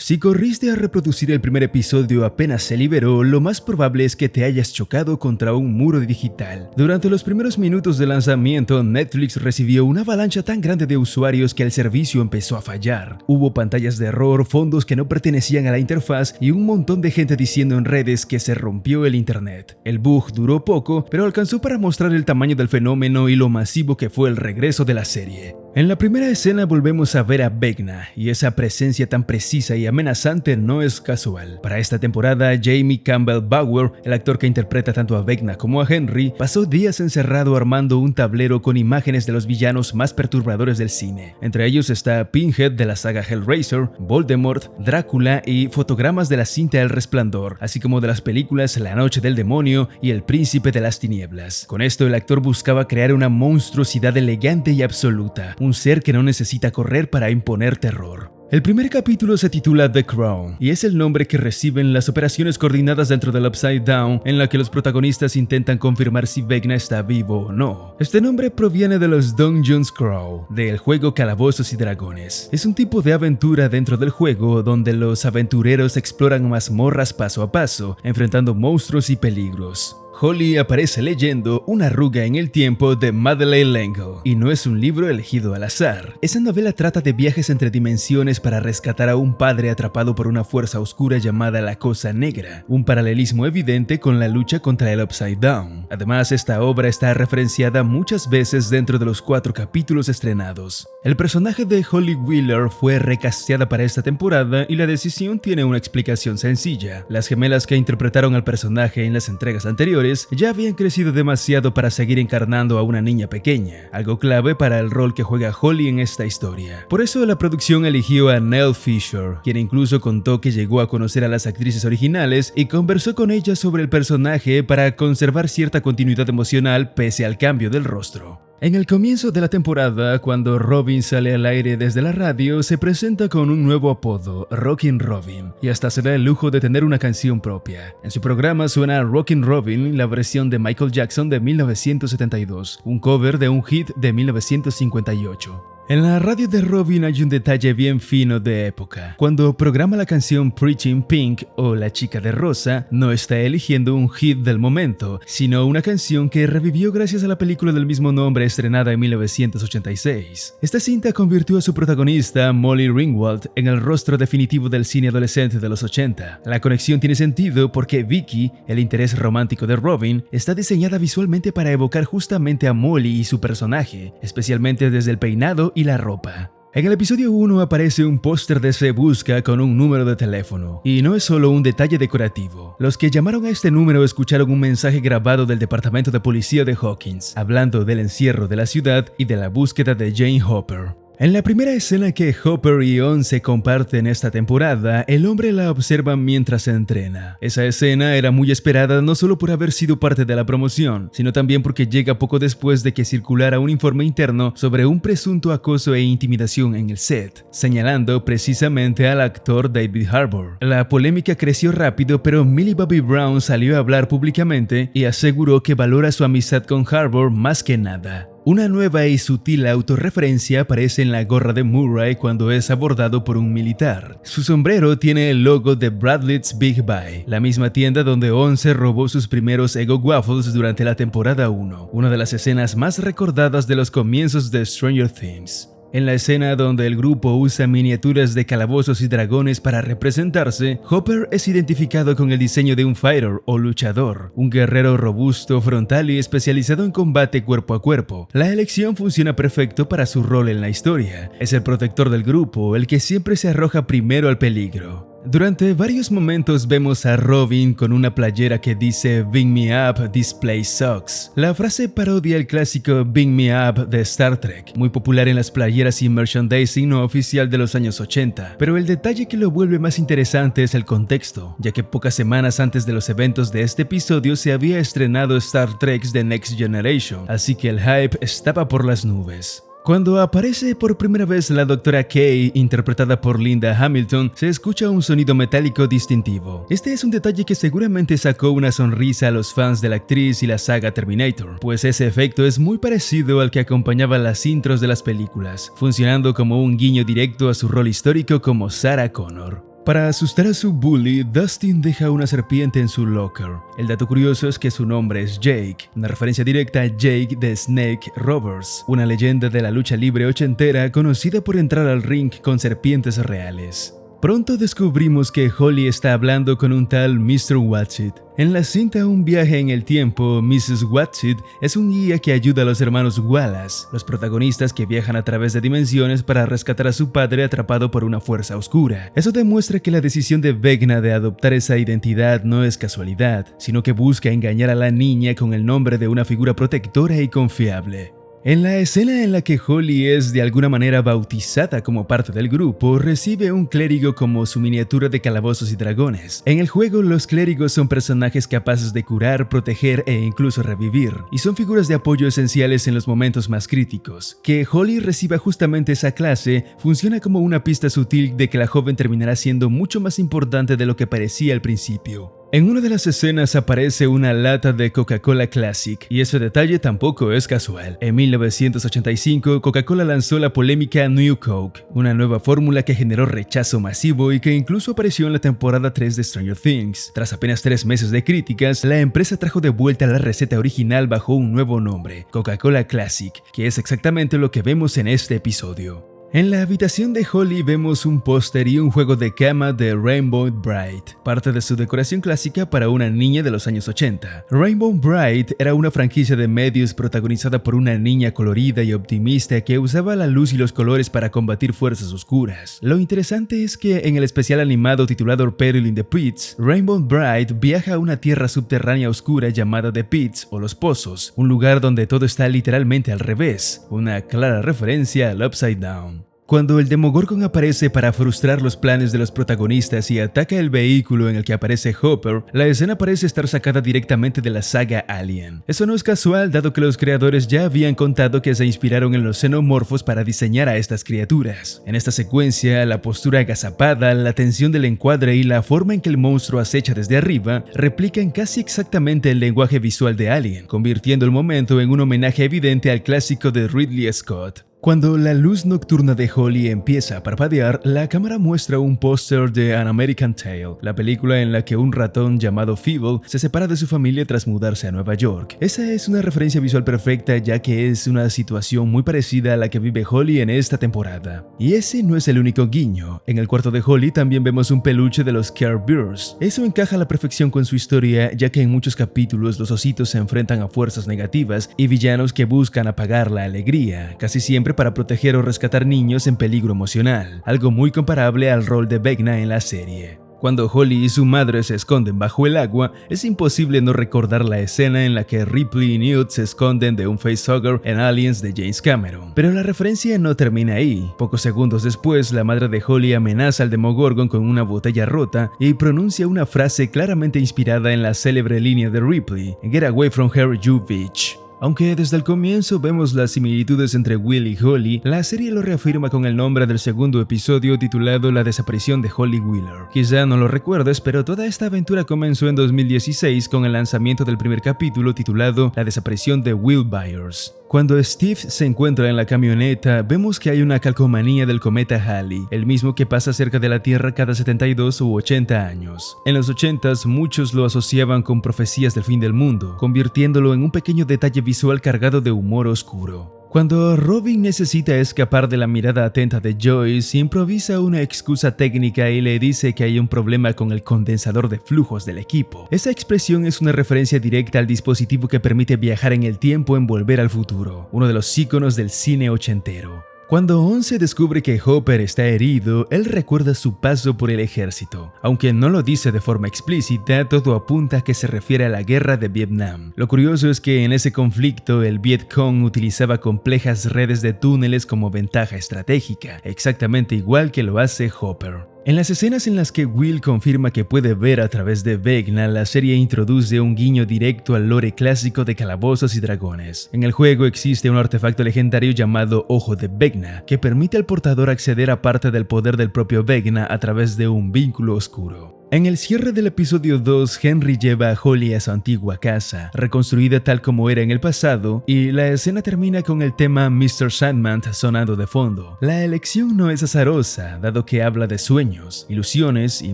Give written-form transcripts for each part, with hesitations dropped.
Si corriste a reproducir el primer episodio apenas se liberó, lo más probable es que te hayas chocado contra un muro digital. Durante los primeros minutos de lanzamiento, Netflix recibió una avalancha tan grande de usuarios que el servicio empezó a fallar. Hubo pantallas de error, fondos que no pertenecían a la interfaz y un montón de gente diciendo en redes que se rompió el internet. El bug duró poco, pero alcanzó para mostrar el tamaño del fenómeno y lo masivo que fue el regreso de la serie. En la primera escena volvemos a ver a Vecna, y esa presencia tan precisa y amenazante no es casual. Para esta temporada, Jamie Campbell Bower, el actor que interpreta tanto a Vecna como a Henry, pasó días encerrado armando un tablero con imágenes de los villanos más perturbadores del cine. Entre ellos está Pinhead de la saga Hellraiser, Voldemort, Drácula y fotogramas de la cinta El Resplandor, así como de las películas La Noche del Demonio y El Príncipe de las Tinieblas. Con esto, el actor buscaba crear una monstruosidad elegante y absoluta, un ser que no necesita correr para imponer terror. El primer capítulo se titula The Crown y es el nombre que reciben las operaciones coordinadas dentro del Upside Down en la que los protagonistas intentan confirmar si Vecna está vivo o no. Este nombre proviene de los Dungeons Crawl, del juego Calabozos y Dragones. Es un tipo de aventura dentro del juego donde los aventureros exploran mazmorras paso a paso, enfrentando monstruos y peligros. Holly aparece leyendo Una arruga en el tiempo de Madeleine L'Engle, y no es un libro elegido al azar. Esa novela trata de viajes entre dimensiones para rescatar a un padre atrapado por una fuerza oscura llamada la Cosa Negra, un paralelismo evidente con la lucha contra el Upside Down. Además, esta obra está referenciada muchas veces dentro de los 4 capítulos estrenados. El personaje de Holly Wheeler fue recasteada para esta temporada y la decisión tiene una explicación sencilla. Las gemelas que interpretaron al personaje en las entregas anteriores ya habían crecido demasiado para seguir encarnando a una niña pequeña, algo clave para el rol que juega Holly en esta historia. Por eso la producción eligió a Nell Fisher, quien incluso contó que llegó a conocer a las actrices originales y conversó con ellas sobre el personaje para conservar cierta continuidad emocional pese al cambio del rostro. En el comienzo de la temporada, cuando Robin sale al aire desde la radio, se presenta con un nuevo apodo, Rockin' Robin, y hasta se da el lujo de tener una canción propia. En su programa suena Rockin' Robin, la versión de Michael Jackson de 1972, un cover de un hit de 1958. En la radio de Robin hay un detalle bien fino de época. Cuando programa la canción Preaching Pink o La Chica de Rosa, no está eligiendo un hit del momento, sino una canción que revivió gracias a la película del mismo nombre estrenada en 1986. Esta cinta convirtió a su protagonista, Molly Ringwald, en el rostro definitivo del cine adolescente de los 80. La conexión tiene sentido porque Vicky, el interés romántico de Robin, está diseñada visualmente para evocar justamente a Molly y su personaje, especialmente desde el peinado y la ropa. En el episodio 1 aparece un póster de Se Busca con un número de teléfono, y no es solo un detalle decorativo. Los que llamaron a este número escucharon un mensaje grabado del departamento de policía de Hawkins, hablando del encierro de la ciudad y de la búsqueda de Jane Hopper. En la primera escena que Hopper y Onze comparten esta temporada, el hombre la observa mientras se entrena. Esa escena era muy esperada no solo por haber sido parte de la promoción, sino también porque llega poco después de que circulara un informe interno sobre un presunto acoso e intimidación en el set, señalando precisamente al actor David Harbour. La polémica creció rápido, pero Millie Bobby Brown salió a hablar públicamente y aseguró que valora su amistad con Harbour más que nada. Una nueva y sutil autorreferencia aparece en la gorra de Murray cuando es abordado por un militar. Su sombrero tiene el logo de Bradley's Big Buy, la misma tienda donde Onze robó sus primeros Eggo Waffles durante la temporada 1, una de las escenas más recordadas de los comienzos de Stranger Things. En la escena donde el grupo usa miniaturas de calabozos y dragones para representarse, Hopper es identificado con el diseño de un fighter o luchador, un guerrero robusto, frontal y especializado en combate cuerpo a cuerpo. La elección funciona perfecto para su rol en la historia. Es el protector del grupo, el que siempre se arroja primero al peligro. Durante varios momentos vemos a Robin con una playera que dice "Bring me up, this place sucks". La frase parodia el clásico "Bring me up" de Star Trek, muy popular en las playeras y merchandising no oficial de los años 80. Pero el detalle que lo vuelve más interesante es el contexto, ya que pocas semanas antes de los eventos de este episodio se había estrenado Star Trek The Next Generation, así que el hype estaba por las nubes. Cuando aparece por primera vez la Dra. Kay, interpretada por Linda Hamilton, se escucha un sonido metálico distintivo. Este es un detalle que seguramente sacó una sonrisa a los fans de la actriz y la saga Terminator, pues ese efecto es muy parecido al que acompañaba las intros de las películas, funcionando como un guiño directo a su rol histórico como Sarah Connor. Para asustar a su bully, Dustin deja una serpiente en su locker. El dato curioso es que su nombre es Jake, una referencia directa a Jake the Snake Roberts, una leyenda de la lucha libre ochentera conocida por entrar al ring con serpientes reales. Pronto descubrimos que Holly está hablando con un tal Mr. Watsit. En la cinta Un viaje en el tiempo, Mrs. Watsit es un guía que ayuda a los hermanos Wallace, los protagonistas que viajan a través de dimensiones para rescatar a su padre atrapado por una fuerza oscura. Eso demuestra que la decisión de Vecna de adoptar esa identidad no es casualidad, sino que busca engañar a la niña con el nombre de una figura protectora y confiable. En la escena en la que Holly es de alguna manera bautizada como parte del grupo, recibe un clérigo como su miniatura de calabozos y dragones. En el juego, los clérigos son personajes capaces de curar, proteger e incluso revivir, y son figuras de apoyo esenciales en los momentos más críticos. Que Holly reciba justamente esa clase funciona como una pista sutil de que la joven terminará siendo mucho más importante de lo que parecía al principio. En una de las escenas aparece una lata de Coca-Cola Classic, y ese detalle tampoco es casual. En 1985, Coca-Cola lanzó la polémica New Coke, una nueva fórmula que generó rechazo masivo y que incluso apareció en la temporada 3 de Stranger Things. Tras apenas 3 meses de críticas, la empresa trajo de vuelta la receta original bajo un nuevo nombre, Coca-Cola Classic, que es exactamente lo que vemos en este episodio. En la habitación de Holly vemos un póster y un juego de cama de Rainbow Brite, parte de su decoración clásica para una niña de los años 80. Rainbow Brite era una franquicia de medios protagonizada por una niña colorida y optimista que usaba la luz y los colores para combatir fuerzas oscuras. Lo interesante es que en el especial animado titulado Peril in the Pits, Rainbow Brite viaja a una tierra subterránea oscura llamada The Pits o Los Pozos, un lugar donde todo está literalmente al revés, una clara referencia al Upside Down. Cuando el Demogorgon aparece para frustrar los planes de los protagonistas y ataca el vehículo en el que aparece Hopper, la escena parece estar sacada directamente de la saga Alien. Eso no es casual, dado que los creadores ya habían contado que se inspiraron en los xenomorfos para diseñar a estas criaturas. En esta secuencia, la postura agazapada, la tensión del encuadre y la forma en que el monstruo acecha desde arriba replican casi exactamente el lenguaje visual de Alien, convirtiendo el momento en un homenaje evidente al clásico de Ridley Scott. Cuando la luz nocturna de Holly empieza a parpadear, la cámara muestra un póster de An American Tail, la película en la que un ratón llamado Feeble se separa de su familia tras mudarse a Nueva York. Esa es una referencia visual perfecta, ya que es una situación muy parecida a la que vive Holly en esta temporada. Y ese no es el único guiño. En el cuarto de Holly también vemos un peluche de los Care Bears. Eso encaja a la perfección con su historia, ya que en muchos capítulos los ositos se enfrentan a fuerzas negativas y villanos que buscan apagar la alegría, casi siempre para proteger o rescatar niños en peligro emocional, algo muy comparable al rol de Vecna en la serie. Cuando Holly y su madre se esconden bajo el agua, es imposible no recordar la escena en la que Ripley y Newt se esconden de un facehugger en Aliens de James Cameron. Pero la referencia no termina ahí. Pocos segundos después, la madre de Holly amenaza al Demogorgon con una botella rota y pronuncia una frase claramente inspirada en la célebre línea de Ripley, "Get away from her, you bitch". Aunque desde el comienzo vemos las similitudes entre Will y Holly, la serie lo reafirma con el nombre del segundo episodio titulado La desaparición de Holly Wheeler. Quizá no lo recuerdes, pero toda esta aventura comenzó en 2016 con el lanzamiento del primer capítulo titulado La desaparición de Will Byers. Cuando Steve se encuentra en la camioneta, vemos que hay una calcomanía del cometa Halley, el mismo que pasa cerca de la Tierra cada 72 u 80 años. En los 80s, muchos lo asociaban con profecías del fin del mundo, convirtiéndolo en un pequeño detalle visual cargado de humor oscuro. Cuando Robin necesita escapar de la mirada atenta de Joyce, improvisa una excusa técnica y le dice que hay un problema con el condensador de flujos del equipo. Esa expresión es una referencia directa al dispositivo que permite viajar en el tiempo en Volver al Futuro, uno de los íconos del cine ochentero. Cuando Once descubre que Hopper está herido, él recuerda su paso por el ejército. Aunque no lo dice de forma explícita, todo apunta a que se refiere a la guerra de Vietnam. Lo curioso es que en ese conflicto el Viet Cong utilizaba complejas redes de túneles como ventaja estratégica, exactamente igual que lo hace Hopper. En las escenas en las que Will confirma que puede ver a través de Vecna, la serie introduce un guiño directo al lore clásico de Calabozos y Dragones. En el juego existe un artefacto legendario llamado Ojo de Vecna, que permite al portador acceder a parte del poder del propio Vecna a través de un vínculo oscuro. En el cierre del episodio 2, Henry lleva a Holly a su antigua casa, reconstruida tal como era en el pasado, y la escena termina con el tema Mr. Sandman sonando de fondo. La elección no es azarosa, dado que habla de sueños, ilusiones y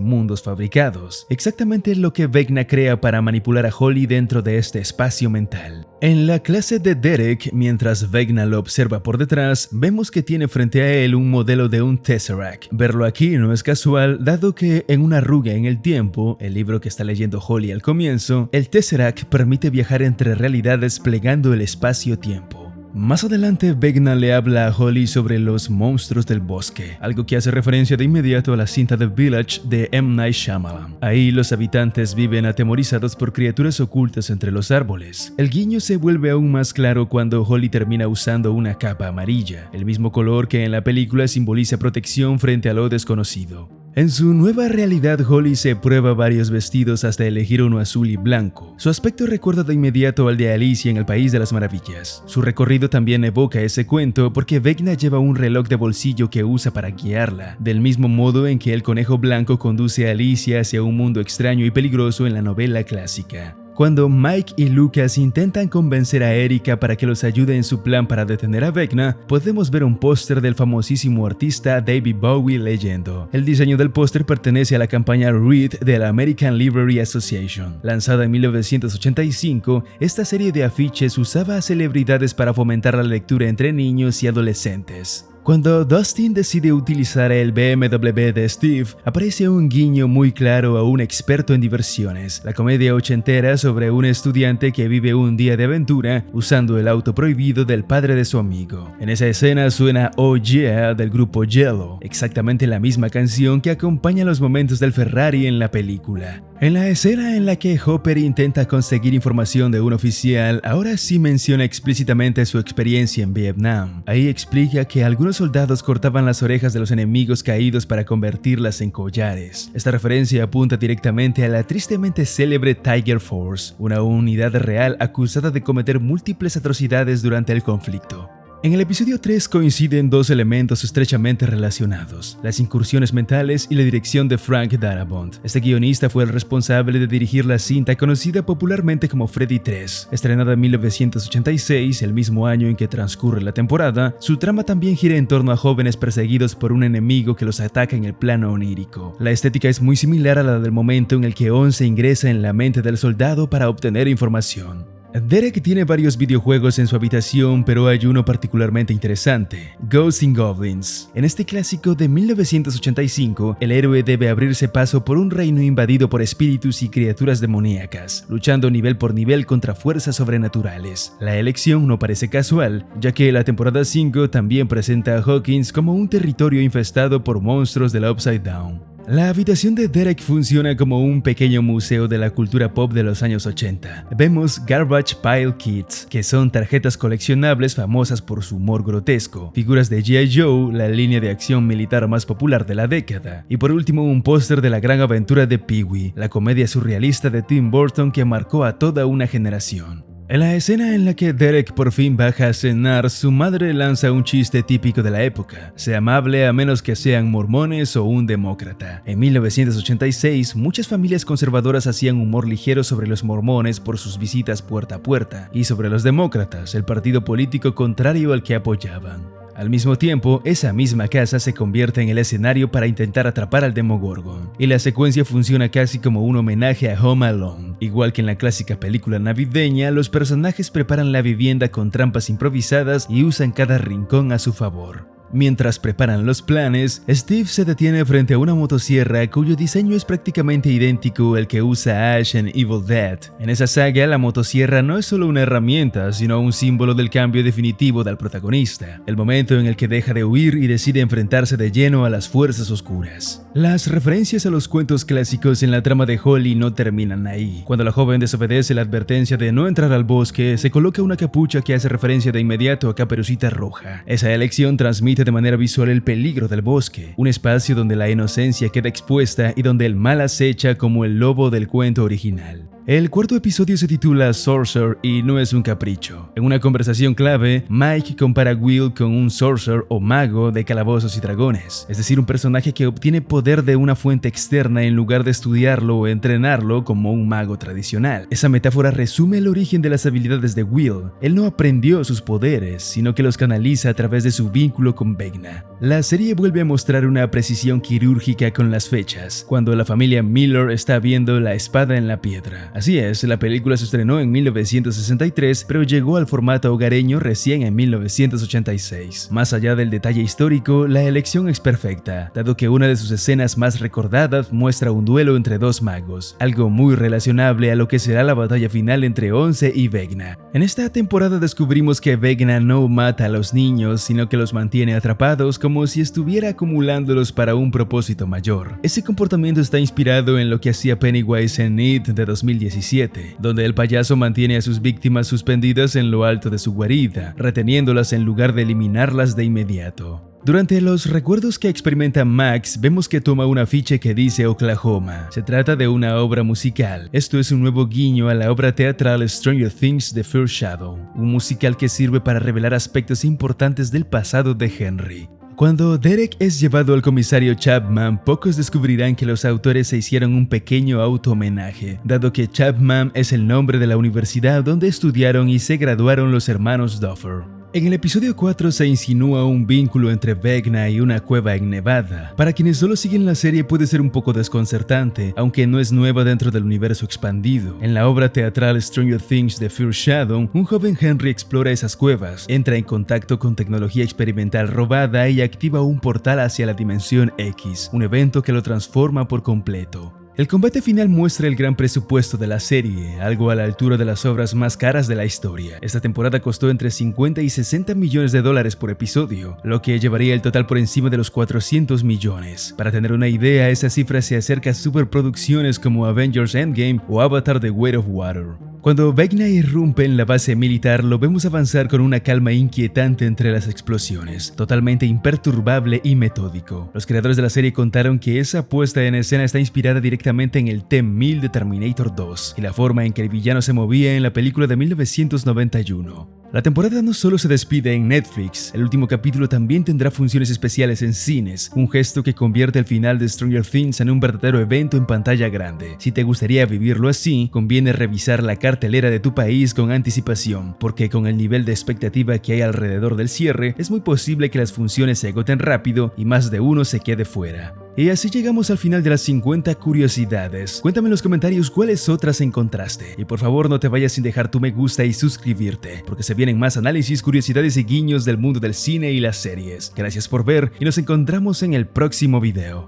mundos fabricados, exactamente lo que Vecna crea para manipular a Holly dentro de este espacio mental. En la clase de Derek, mientras Vecna lo observa por detrás, vemos que tiene frente a él un modelo de un Tesseract. Verlo aquí no es casual, dado que en una arruga en el tiempo, el libro que está leyendo Holly al comienzo, el Tesseract permite viajar entre realidades plegando el espacio-tiempo. Más adelante, Vecna le habla a Holly sobre los monstruos del bosque, algo que hace referencia de inmediato a la cinta The Village de M. Night Shyamalan. Ahí los habitantes viven atemorizados por criaturas ocultas entre los árboles. El guiño se vuelve aún más claro cuando Holly termina usando una capa amarilla, el mismo color que en la película simboliza protección frente a lo desconocido. En su nueva realidad, Holly se prueba varios vestidos hasta elegir uno azul y blanco. Su aspecto recuerda de inmediato al de Alicia en el País de las Maravillas. Su recorrido también evoca ese cuento porque Vecna lleva un reloj de bolsillo que usa para guiarla, del mismo modo en que el conejo blanco conduce a Alicia hacia un mundo extraño y peligroso en la novela clásica. Cuando Mike y Lucas intentan convencer a Erika para que los ayude en su plan para detener a Vecna, podemos ver un póster del famosísimo artista David Bowie leyendo. El diseño del póster pertenece a la campaña Read de la American Library Association. Lanzada en 1985, esta serie de afiches usaba a celebridades para fomentar la lectura entre niños y adolescentes. Cuando Dustin decide utilizar el BMW de Steve, aparece un guiño muy claro a un experto en diversiones, la comedia ochentera sobre un estudiante que vive un día de aventura usando el auto prohibido del padre de su amigo. En esa escena suena Oh Yeah del grupo Yellow, exactamente la misma canción que acompaña los momentos del Ferrari en la película. En la escena en la que Hopper intenta conseguir información de un oficial, ahora sí menciona explícitamente su experiencia en Vietnam. Ahí explica que algunos soldados cortaban las orejas de los enemigos caídos para convertirlas en collares. Esta referencia apunta directamente a la tristemente célebre Tiger Force, una unidad real acusada de cometer múltiples atrocidades durante el conflicto. En el episodio 3 coinciden dos elementos estrechamente relacionados, las incursiones mentales y la dirección de Frank Darabont. Este guionista fue el responsable de dirigir la cinta conocida popularmente como Freddy 3. Estrenada en 1986, el mismo año en que transcurre la temporada, su trama también gira en torno a jóvenes perseguidos por un enemigo que los ataca en el plano onírico. La estética es muy similar a la del momento en el que Onze ingresa en la mente del soldado para obtener información. Derek tiene varios videojuegos en su habitación, pero hay uno particularmente interesante, Ghosts and Goblins. En este clásico de 1985, el héroe debe abrirse paso por un reino invadido por espíritus y criaturas demoníacas, luchando nivel por nivel contra fuerzas sobrenaturales. La elección no parece casual, ya que la temporada 5 también presenta a Hawkins como un territorio infestado por monstruos del Upside Down. La habitación de Derek funciona como un pequeño museo de la cultura pop de los años 80. Vemos Garbage Pile Kids, que son tarjetas coleccionables famosas por su humor grotesco, figuras de G.I. Joe, la línea de acción militar más popular de la década, y por último un póster de La Gran Aventura de Pee-wee, la comedia surrealista de Tim Burton que marcó a toda una generación. En la escena en la que Derek por fin baja a cenar, su madre lanza un chiste típico de la época: sea amable a menos que sean mormones o un demócrata. En 1986, muchas familias conservadoras hacían humor ligero sobre los mormones por sus visitas puerta a puerta, y sobre los demócratas, el partido político contrario al que apoyaban. Al mismo tiempo, esa misma casa se convierte en el escenario para intentar atrapar al Demogorgon, y la secuencia funciona casi como un homenaje a Home Alone. Igual que en la clásica película navideña, los personajes preparan la vivienda con trampas improvisadas y usan cada rincón a su favor. Mientras preparan los planes, Steve se detiene frente a una motosierra cuyo diseño es prácticamente idéntico al que usa Ash en Evil Dead. En esa saga, la motosierra no es solo una herramienta, sino un símbolo del cambio definitivo del protagonista, el momento en el que deja de huir y decide enfrentarse de lleno a las fuerzas oscuras. Las referencias a los cuentos clásicos en la trama de Holly no terminan ahí. Cuando la joven desobedece la advertencia de no entrar al bosque, se coloca una capucha que hace referencia de inmediato a Caperucita Roja. Esa elección transmite de manera visual el peligro del bosque, un espacio donde la inocencia queda expuesta y donde el mal acecha como el lobo del cuento original. El cuarto episodio se titula Sorcerer y no es un capricho. En una conversación clave, Mike compara a Will con un sorcerer o mago de calabozos y dragones, es decir, un personaje que obtiene poder de una fuente externa en lugar de estudiarlo o entrenarlo como un mago tradicional. Esa metáfora resume el origen de las habilidades de Will. Él no aprendió sus poderes, sino que los canaliza a través de su vínculo con Vecna. La serie vuelve a mostrar una precisión quirúrgica con las fechas, cuando la familia Miller está viendo la espada en la piedra. Así es, la película se estrenó en 1963, pero llegó al formato hogareño recién en 1986. Más allá del detalle histórico, la elección es perfecta, dado que una de sus escenas más recordadas muestra un duelo entre dos magos, algo muy relacionable a lo que será la batalla final entre Onze y Vecna. En esta temporada descubrimos que Vecna no mata a los niños, sino que los mantiene atrapados como si estuviera acumulándolos para un propósito mayor. Ese comportamiento está inspirado en lo que hacía Pennywise en It de 2017, donde el payaso mantiene a sus víctimas suspendidas en lo alto de su guarida, reteniéndolas en lugar de eliminarlas de inmediato. Durante los recuerdos que experimenta Max, vemos que toma un afiche que dice Oklahoma. Se trata de una obra musical. Esto es un nuevo guiño a la obra teatral Stranger Things The First Shadow, un musical que sirve para revelar aspectos importantes del pasado de Henry. Cuando Derek es llevado al comisario Chapman, pocos descubrirán que los autores se hicieron un pequeño auto-homenaje, dado que Chapman es el nombre de la universidad donde estudiaron y se graduaron los hermanos Duffer. En el episodio 4 se insinúa un vínculo entre Vecna y una cueva en Nevada. Para quienes solo siguen la serie puede ser un poco desconcertante, aunque no es nueva dentro del universo expandido. En la obra teatral Stranger Things The First Shadow, un joven Henry explora esas cuevas, entra en contacto con tecnología experimental robada y activa un portal hacia la Dimensión X, un evento que lo transforma por completo. El combate final muestra el gran presupuesto de la serie, algo a la altura de las obras más caras de la historia. Esta temporada costó entre 50 y 60 millones de dólares por episodio, lo que llevaría el total por encima de los 400 millones. Para tener una idea, esa cifra se acerca a superproducciones como Avengers Endgame o Avatar The Way of Water. Cuando Vecna irrumpe en la base militar, lo vemos avanzar con una calma inquietante entre las explosiones, totalmente imperturbable y metódico. Los creadores de la serie contaron que esa puesta en escena está inspirada directamente en el T-1000 de Terminator 2 y la forma en que el villano se movía en la película de 1991. La temporada no solo se despide en Netflix, el último capítulo también tendrá funciones especiales en cines, un gesto que convierte el final de Stranger Things en un verdadero evento en pantalla grande. Si te gustaría vivirlo así, conviene revisar la cartelera de tu país con anticipación, porque con el nivel de expectativa que hay alrededor del cierre, es muy posible que las funciones se agoten rápido y más de uno se quede fuera. Y así llegamos al final de las 50 curiosidades. Cuéntame en los comentarios cuáles otras encontraste. Y por favor no te vayas sin dejar tu me gusta y suscribirte, porque se vienen más análisis, curiosidades y guiños del mundo del cine y las series. Gracias por ver y nos encontramos en el próximo video.